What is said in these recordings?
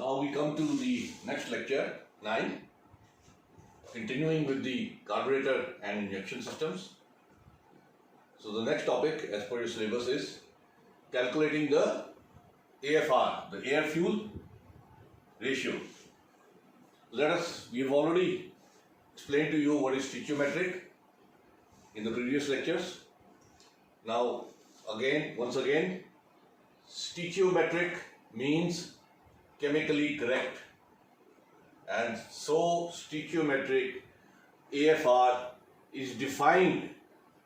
Now we come to the next lecture, 9, continuing with the carburetor and injection systems. So the next topic as per your syllabus is calculating the AFR, the air fuel ratio. We have already explained to you what is stoichiometric in the previous lectures. Now once again, stoichiometric means chemically correct, and so stoichiometric AFR is defined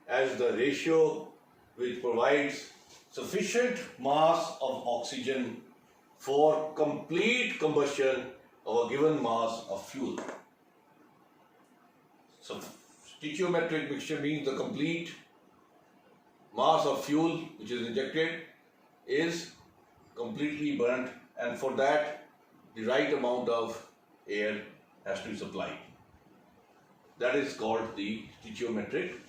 as the ratio which provides sufficient mass of oxygen for complete combustion of a given mass of fuel. So stoichiometric mixture means the complete mass of fuel which is injected is completely burnt, and for that the right amount of air has to be supplied. That is called the stoichiometric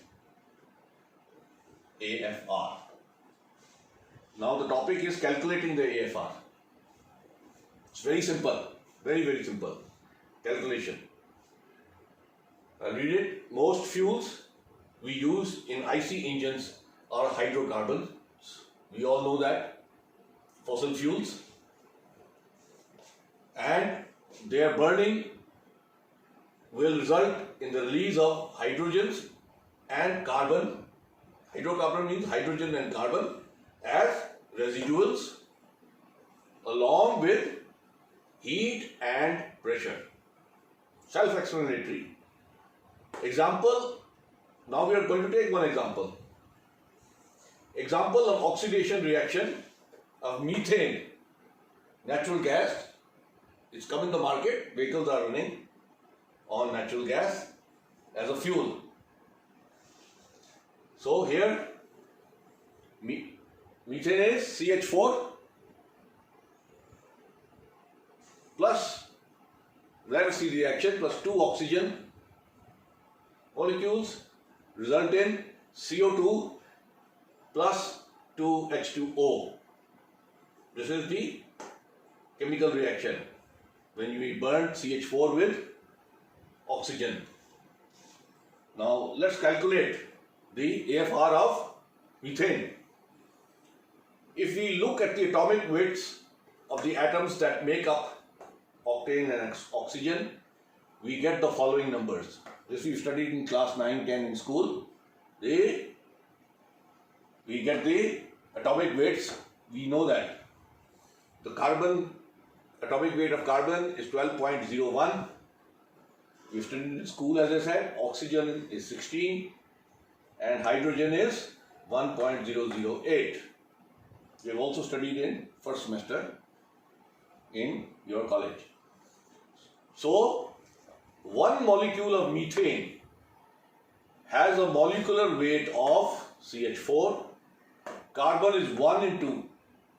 AFR. Now the topic is calculating the AFR. It's very simple, very simple calculation. I'll read it. Most fuels we use in IC engines are hydrocarbons. We all know that, fossil fuels, and their burning will result in the release of hydrogens and carbon. Hydrocarbon means hydrogen and carbon as residuals along with heat and pressure. Self-explanatory. Example, now we are going to take one example. Example of oxidation reaction of methane, natural gas. It's come in the market, vehicles are running on natural gas as a fuel. So here methane is CH4 plus, let us see the reaction, plus 2 oxygen molecules result in CO2 plus 2 H2O. This is the chemical reaction when we burn CH4 with oxygen. Now let's calculate the AFR of methane. If we look at the atomic weights of the atoms that make up octane and oxygen, we get the following numbers. This we studied in class 9, 10 in school. We get the atomic weights. We know that the carbon atomic weight of carbon is 12.01. We studied in school, as I said. Oxygen is 16 and hydrogen is 1.008. We have also studied in first semester in your college. So one molecule of methane has a molecular weight of CH4. Carbon is 1 into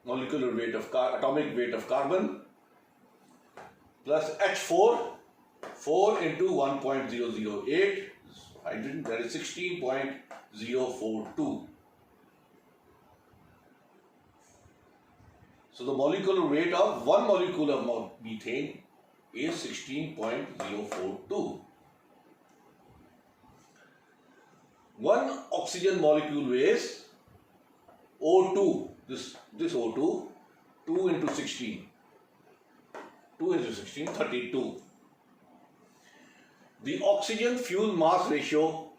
molecular weight of atomic weight of carbon plus H4, 4 into 1.008, hydrogen, that is 16.042. So the molecular weight of one molecule of methane is 16.042. One oxygen molecule weighs O2, this O2, 2 into 16. 2 into 16, 32. The oxygen fuel mass ratio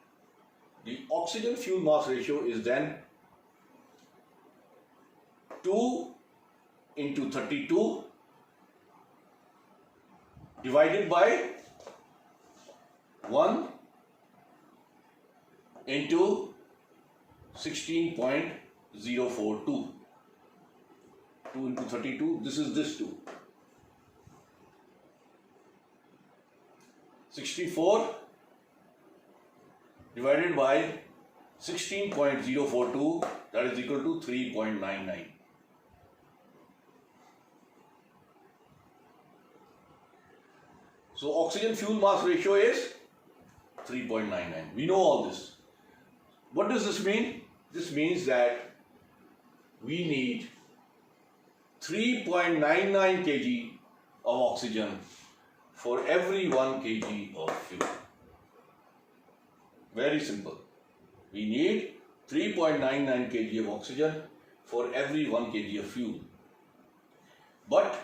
is then 2 into 32 divided by 1 into 16.042. 2 into 32, this is this 2. 64 divided by 16.042, that is equal to 3.99. So oxygen fuel mass ratio is 3.99. We know all this. What does this mean? This means that we need 3.99 kg of oxygen for every 1 kg of fuel. Very simple. We need 3.99 kg of oxygen for every 1 kg of fuel. But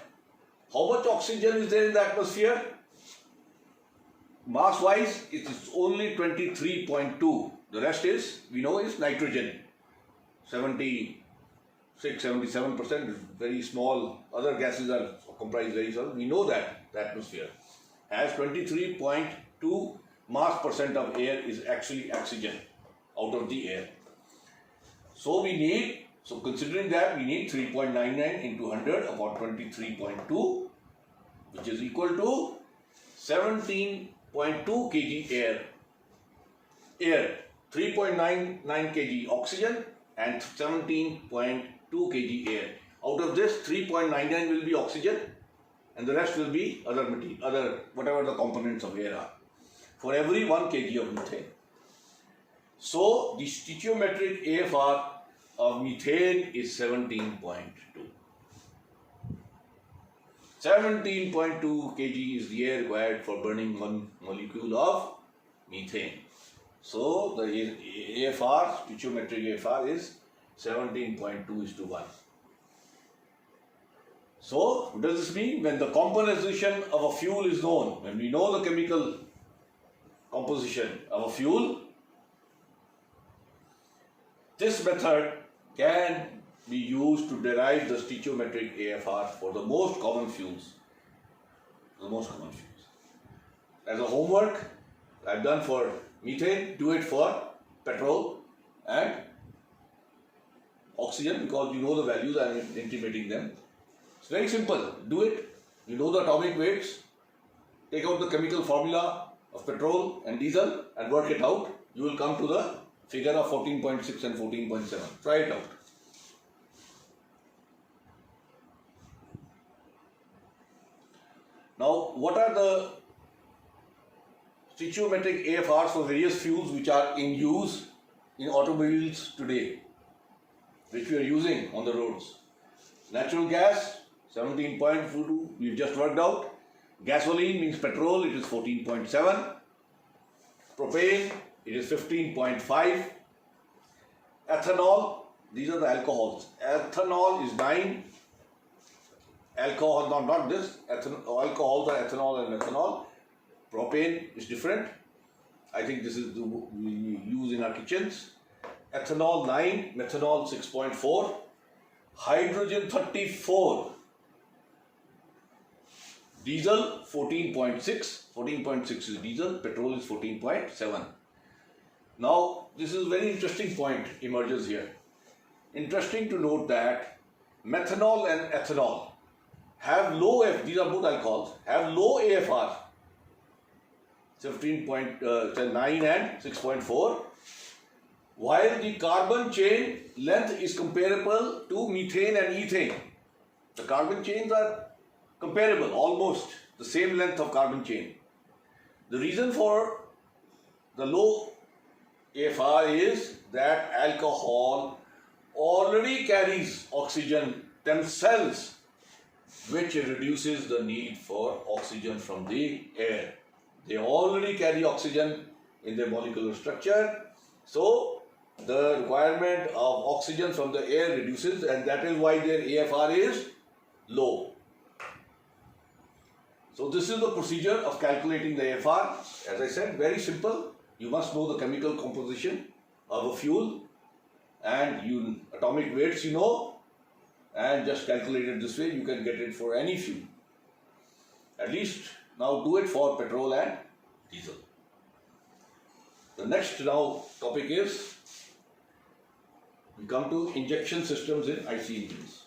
how much oxygen is there in the atmosphere? Mass wise, it is only 23.2. The rest is, we know, is nitrogen. 76-77% is very small. Other gases are comprised very small. We know that the atmosphere has 23.2 mass percent of air is actually oxygen out of the air. So considering that, we need 3.99 into 100 about 23.2, which is equal to 17.2 kg air. 3.99 kg oxygen and 17.2 kg air. Out of this, 3.99 will be oxygen and the rest will be other material, whatever the components of air are, for every 1 kg of methane. So the stoichiometric AFR of methane is 17.2. 17.2 kg is the air required for burning 1 molecule of methane. So the AFR, stoichiometric AFR is 17.2:1. So what does this mean? When the composition of a fuel is known, when we know the chemical composition of a fuel, this method can be used to derive the stoichiometric AFR for the most common fuels. As a homework, I've done for methane, do it for petrol and oxygen, because you know the values, I'm intimating them. It's very simple. Do it. You know the atomic weights. Take out the chemical formula of petrol and diesel and work it out. You will come to the figure of 14.6 and 14.7. Try it out. Now, what are the stoichiometric AFRs for various fuels which are in use in automobiles today, which we are using on the roads? Natural gas, 17.22, we've just worked out. Gasoline means petrol, it is 14.7. Propane, it is 15.5. Ethanol, these are the alcohols. Ethanol is 9. Alcohol, not this. Alcohols are ethanol and ethanol. Propane is different. I think this is the we use in our kitchens. Ethanol 9, methanol 6.4, hydrogen 34, diesel 14.6. 14.6 is diesel, petrol is 14.7. Now, this is a very interesting point emerges here. Interesting to note that methanol and ethanol have low these are both alcohols, have low AFR, 15.9 and 6.4, while the carbon chain length is comparable to methane and ethane. The carbon chains are comparable, almost the same length of carbon chain. The reason for the low AFR is that alcohol already carries oxygen themselves, which reduces the need for oxygen from the air. They already carry oxygen in their molecular structure, so the requirement of oxygen from the air reduces, and that is why their AFR is low. So this is the procedure of calculating the AFR. As I said, very simple. You must know the chemical composition of a fuel and atomic weights you know, and just calculate it this way. You can get it for any fuel. At least now do it for petrol and diesel. The next topic is, we come to injection systems in IC engines.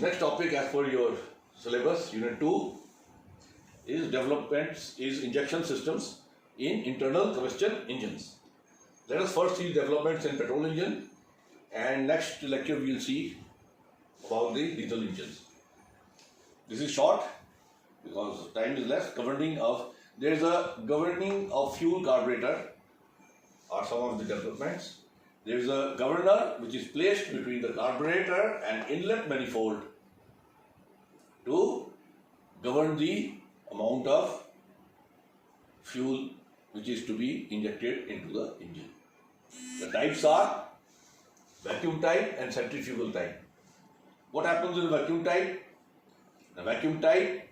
Next topic as per your syllabus, Unit 2, is injection systems in internal combustion engines. Let us first see developments in petrol engine. and next lecture we will see about the diesel engines. This is short because time is less. There is a governing of fuel carburetor are some of the developments. There is a governor which is placed between the carburetor and inlet manifold to govern the amount of fuel which is to be injected into the engine. The types are vacuum type and centrifugal type. What happens in the vacuum type? The vacuum type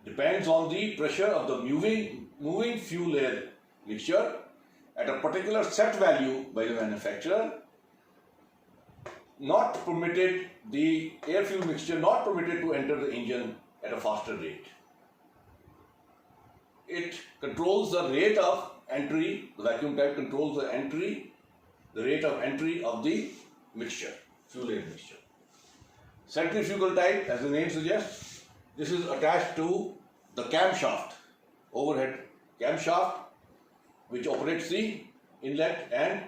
depends on the pressure of the moving fuel air mixture at a particular set value by the manufacturer. The air fuel mixture not permitted to enter the engine at a faster rate. It controls the rate of entry. The vacuum type controls the rate of entry of the mixture, fuel air mixture. Centrifugal type, as the name suggests, this is attached to the camshaft, overhead camshaft, which operates the inlet and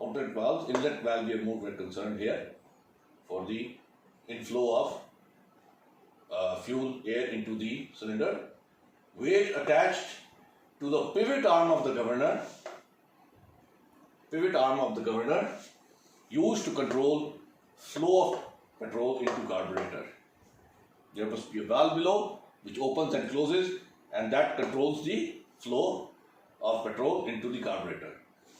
outlet valves. Inlet valve we are more concerned here for the inflow of fuel air into the cylinder. Weight attached to the pivot arm of the governor used to control flow of petrol into carburetor. There must be a valve below which opens and closes, and that controls the flow of petrol into the carburetor.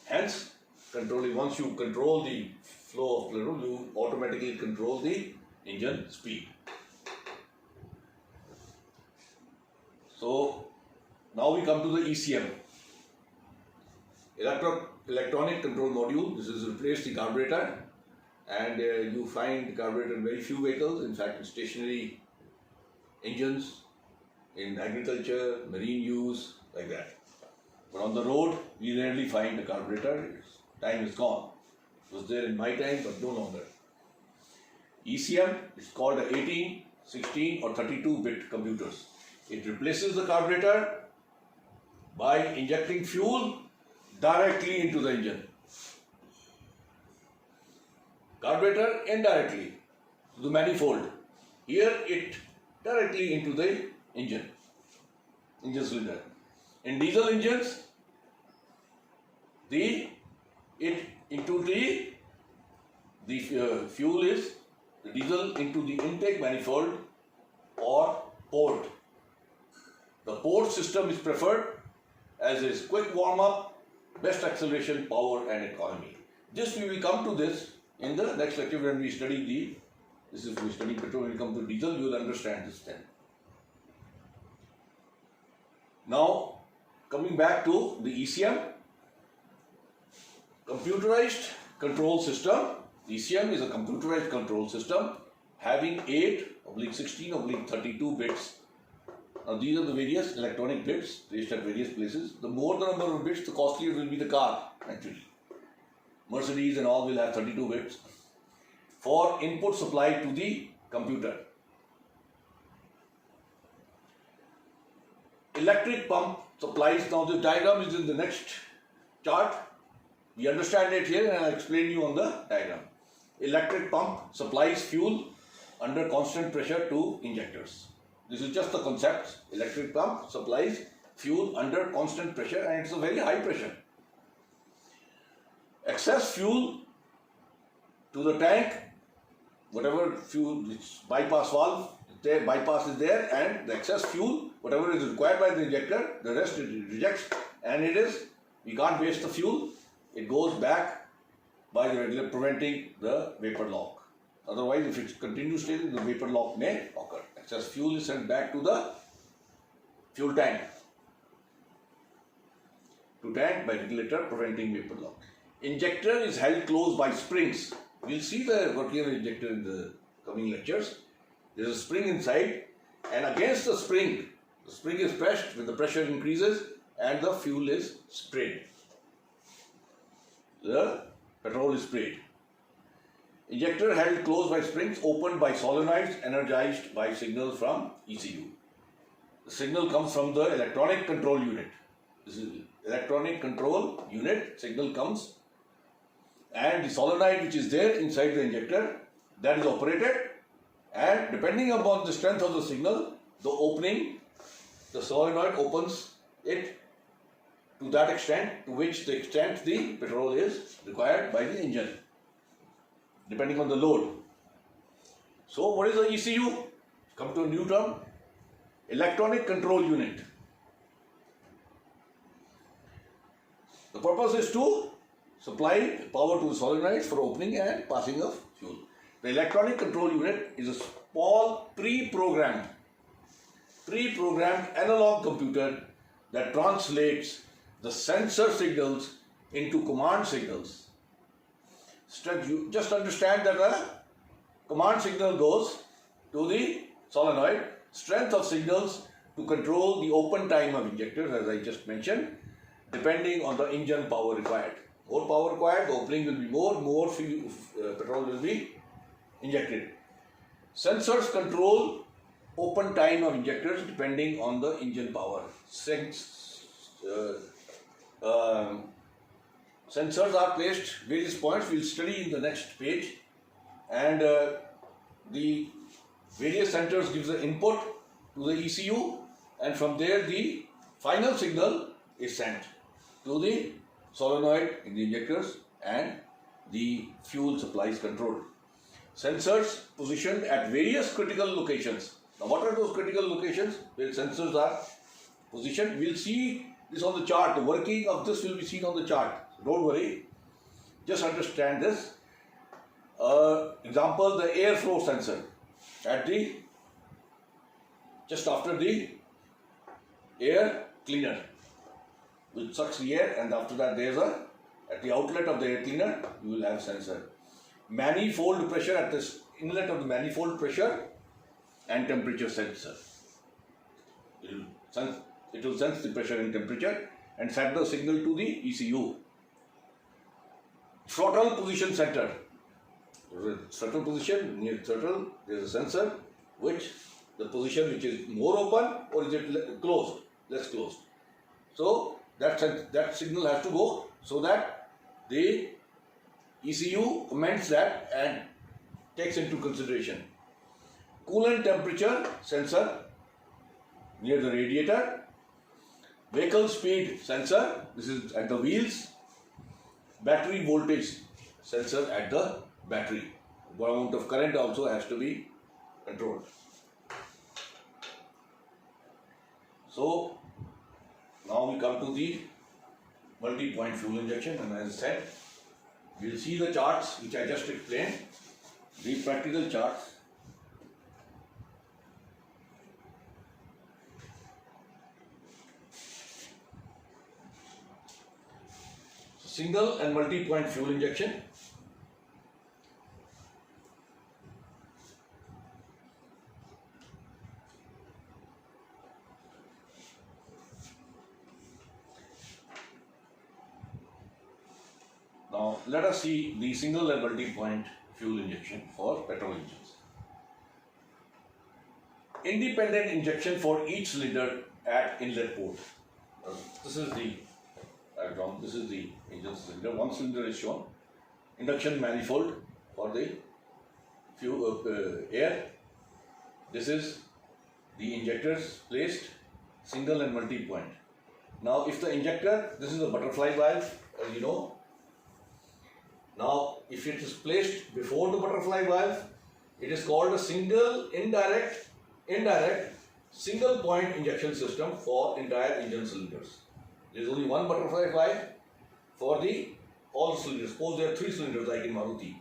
Hence, once you control the flow of petrol, you automatically control the engine speed. So now we come to the ECM, electronic control module. This is replaced the carburetor, and you find the carburetor in very few vehicles. In fact, in stationary engines, in agriculture, marine use, like that. But on the road, we rarely find a carburetor. Time is gone. It was there in my time, but no longer. ECM is called the 18, 16 or 32-bit computers. It replaces the carburetor by injecting fuel directly into the engine. Carburetor indirectly to the manifold. Here it directly into the engine cylinder. In diesel engines, the fuel is the diesel into the intake manifold or port. The port system is preferred as is quick warm-up, best acceleration, power and economy. We will come to this in the next lecture when we study we study petrol. When we come to diesel, you will understand this then. Now, coming back to the ECM, computerized control system. ECM is a computerized control system having 8/16/32 bits. Now these are the various electronic bits placed at various places. The more the number of bits, the costlier will be the car actually. Mercedes and all will have 32 bits for input supplied to the computer. Electric pump supplies. Now this diagram is in the next chart. We understand it here and I'll explain you on the diagram. Electric pump supplies fuel under constant pressure to injectors. This is just the concept. Electric pump supplies fuel under constant pressure, and it's a very high pressure. Excess fuel to the tank, whatever fuel, which bypass valve, bypass is there, and the excess fuel, whatever is required by the injector, the rest it rejects, and we can't waste the fuel. It goes back by the regulator, preventing the vapor lock. Otherwise, if it continues staying, the vapor lock may occur. Excess fuel is sent back to the fuel tank by regulator, preventing vapor lock. Injector is held close by springs. We'll see the working of the injector in the coming lectures. There is a spring inside, and against the spring is pressed. When the pressure increases and the fuel is sprayed, the petrol is sprayed. Injector held close by springs, opened by solenoids, energized by signals from ECU. The signal comes from the electronic control unit. This is electronic control unit. Signal comes and the solenoid which is there inside the injector, that is operated, and depending upon the strength of the signal, the opening, the solenoid opens it to that extent to which the extent the petrol is required by the engine, depending on the load. So what is the ECU? Come to a new term, electronic control unit. The purpose is to supply power to the solenoids for opening and passing of fuel. The electronic control unit is a small pre-programmed analog computer that translates the sensor signals into command signals. You just understand that a command signal goes to the solenoid, strength of signals to control the open time of injectors, as I just mentioned, depending on the engine power required. More power required, the opening will be more petrol will be injected. Sensors control open time of injectors depending on the engine power. Sensors are placed various points, we will study in the next page, and the various sensors gives the input to the ECU, and from there the final signal is sent to the solenoid in the injectors and the fuel supply is controlled. Sensors positioned at various critical locations. Now what are those critical locations where sensors are positioned? We will see this on the chart. The working of this will be seen on the chart. Don't worry, just understand this. Example, the airflow sensor at the just after the air cleaner, which sucks the air, and after that there is at the outlet of the air cleaner you will have sensor. Manifold pressure, at this inlet of the manifold pressure and temperature sensor. It will sense the pressure and temperature and send the signal to the ECU. Throttle position center. Throttle position, near throttle there is a sensor which the position which is more open or is it closed, less closed. So that signal has to go so that the ECU amends that and takes into consideration. Coolant temperature sensor near the radiator. Vehicle speed sensor, this is at the wheels. Battery voltage sensor at the battery. The amount of current also has to be controlled. So now we come to the multi-point fuel injection, and as I said, we will see the charts which I just explained, the practical charts. Single and multi-point fuel injection. Now let us see the single and multi-point fuel injection for petrol engines. Independent injection for each cylinder at inlet port. This is the diagram. This is the engine cylinder. One cylinder is shown. Induction manifold for the fuel air. This is the injectors placed, single and multi-point. Now if the injector, this is a butterfly valve, as you know. Now if it is placed before the butterfly valve, it is called a single indirect single point injection system for entire engine cylinders. There is only one butterfly valve for all cylinders. Suppose there are 3 cylinders like in Maruti.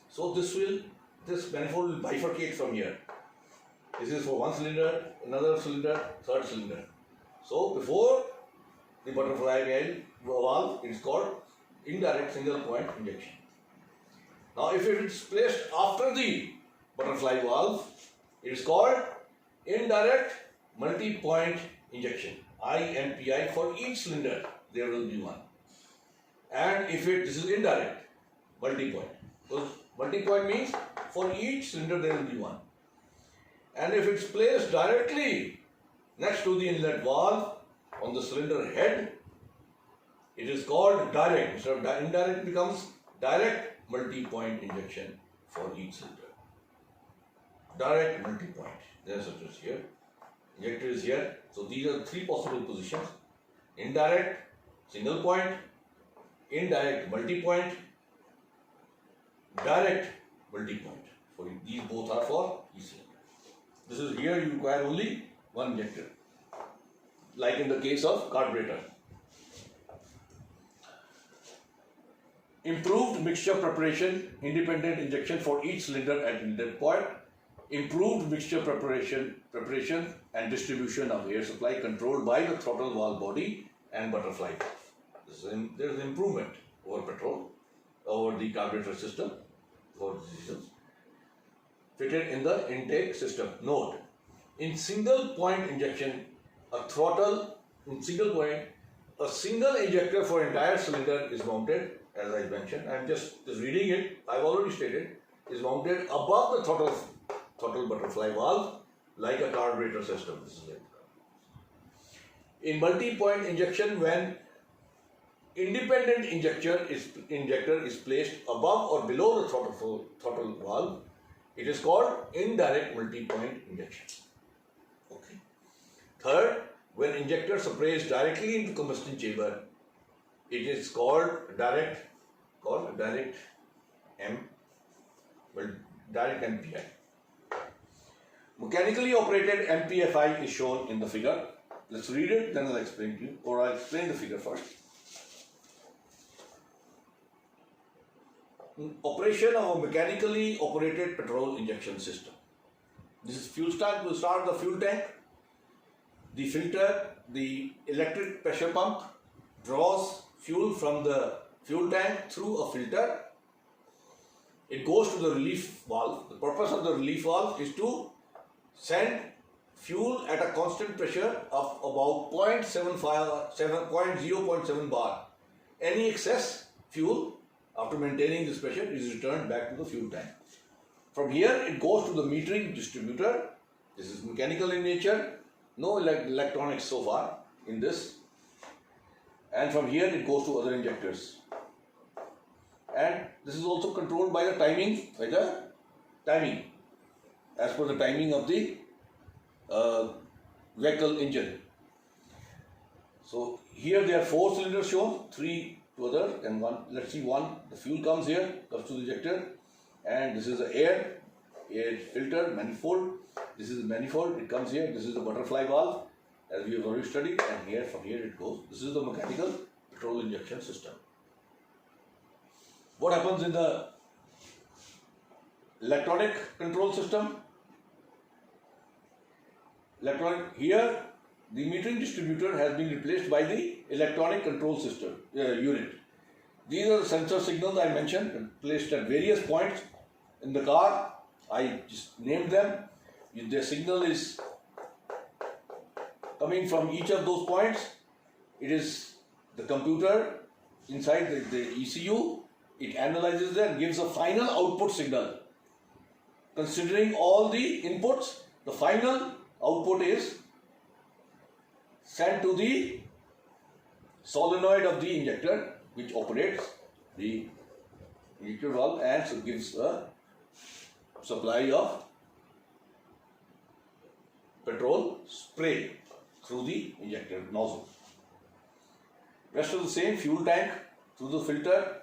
So this manifold will bifurcate from here. This is for one cylinder, another cylinder, third cylinder. So before the butterfly valve, it is called indirect single point injection. Now if it is placed after the butterfly valve, it is called indirect multi-point injection. IMPI. For each cylinder there will be one. And if this is indirect multi-point. So multi-point means for each cylinder there will be one. And if it's placed directly next to the inlet valve on the cylinder head, it is called direct. Instead of indirect becomes direct multi-point injection for each cylinder. Direct multi-point. There are such here. Injector is here. So these are three possible positions: indirect, single point, indirect multi-point, direct multi-point. For these both are for each cylinder. This is here you require only one injector, like in the case of carburetor. Improved mixture preparation, independent injection for each cylinder at inlet point. Improved mixture preparation and distribution of air supply controlled by the throttle valve body and butterfly valve. There is improvement over petrol, over the carburetor system for systems fitted in the intake system. Note, in single point injection, a single injector for entire cylinder is mounted, as I mentioned. I'm just reading it. I've already stated, is mounted above the throttle butterfly valve like a carburetor system. This is it. In multi-point injection, when independent injector is placed above or below the throttle valve, it is called indirect multi-point injection. Okay. Third, when injector supplies directly into combustion chamber, it is called direct MPI. Mechanically operated MPFI is shown in the figure. Let's read it, then I'll explain to you, or I'll explain the figure first. Operation of a mechanically operated petrol injection system. This is fuel tank. We'll start the fuel tank. The filter, the electric pressure pump draws fuel from the fuel tank through a filter. It goes to the relief valve. The purpose of the relief valve is to send fuel at a constant pressure of about 0.7 bar. Any excess fuel after maintaining this pressure is returned back to the fuel tank. From here it goes to the metering distributor. This is mechanical in nature, no electronics so far in this. And from here it goes to other injectors. And this is also controlled by the timing, as per the timing of the vehicle engine. So here there are 4 cylinders shown, 3 to other and 1. Let's see one. The fuel comes here, comes to the injector, and this is the air filter, manifold. This is the manifold, it comes here. This is the butterfly valve, as we have already studied, and here from here it goes. This is the mechanical petrol injection system. What happens in the electronic control system? Here, the metering distributor has been replaced by the electronic control system unit. These are the sensor signals I mentioned, placed at various points in the car. I just named them. Their signal is coming from each of those points. It is the computer inside the ECU. It analyzes that and gives a final output signal. Considering all the inputs, the final output is sent to the solenoid of the injector, which operates the injector valve and so gives a supply of petrol spray through the injector nozzle. Rest of the same, fuel tank through the filter.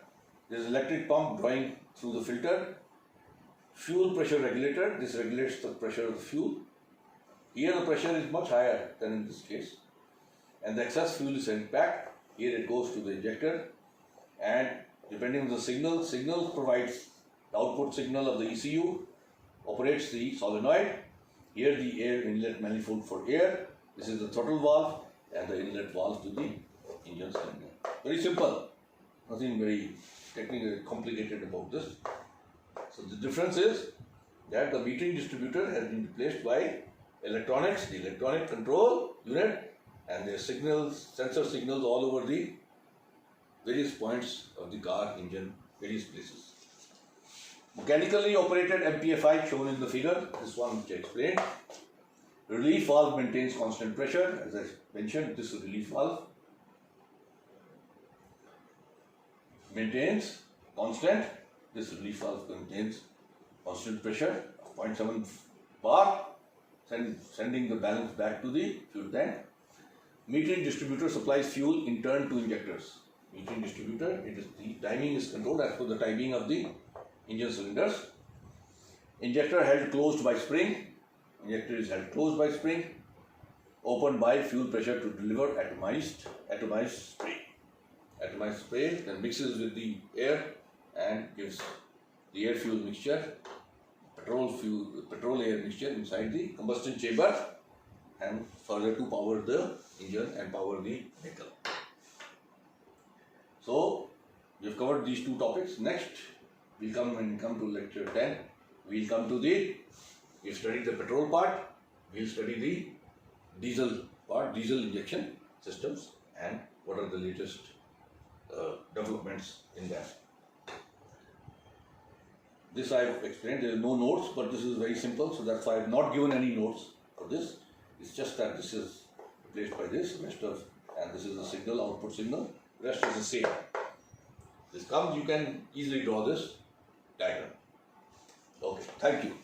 There is electric pump drawing through the filter. Fuel pressure regulator. This regulates the pressure of the fuel. Here the pressure is much higher than in this case, and the excess fuel is sent back. Here it goes to the injector, and depending on the signal provides the output signal of the ECU, operates the solenoid. Here the air inlet manifold for air. This is the throttle valve and the inlet valve to the engine cylinder. Very simple, nothing very technically complicated about this. So the difference is that the metering distributor has been replaced by electronics, the electronic control unit, and their sensor signals all over the various points of the car engine, various places. Mechanically operated MPFI shown in the figure, this one which I explained. Relief valve maintains constant pressure, as I mentioned. This is relief valve. Maintains constant. This release valve contains constant pressure of 0.7 bar, sending the balance back to the fuel tank. Metering distributor supplies fuel in turn to injectors. Metering distributor, the timing is controlled as per the timing of the engine cylinders. Injector held closed by spring. Injector is held closed by spring, opened by fuel pressure to deliver atomized spray. Atomized spray then mixes with the air and gives the air fuel mixture, petrol air mixture inside the combustion chamber, and further to power the engine and power the vehicle. So we have covered these two topics. Next we'll come to lecture 10. We'll study the petrol part, we'll study the diesel part, diesel injection systems, and what are the latest developments in that. This I have explained. There is no notes, but this is very simple, so that's why I have not given any notes for this. It's just that this is replaced by this, and this is the signal, output signal. Rest is the same. This comes, you can easily draw this diagram. Okay, thank you.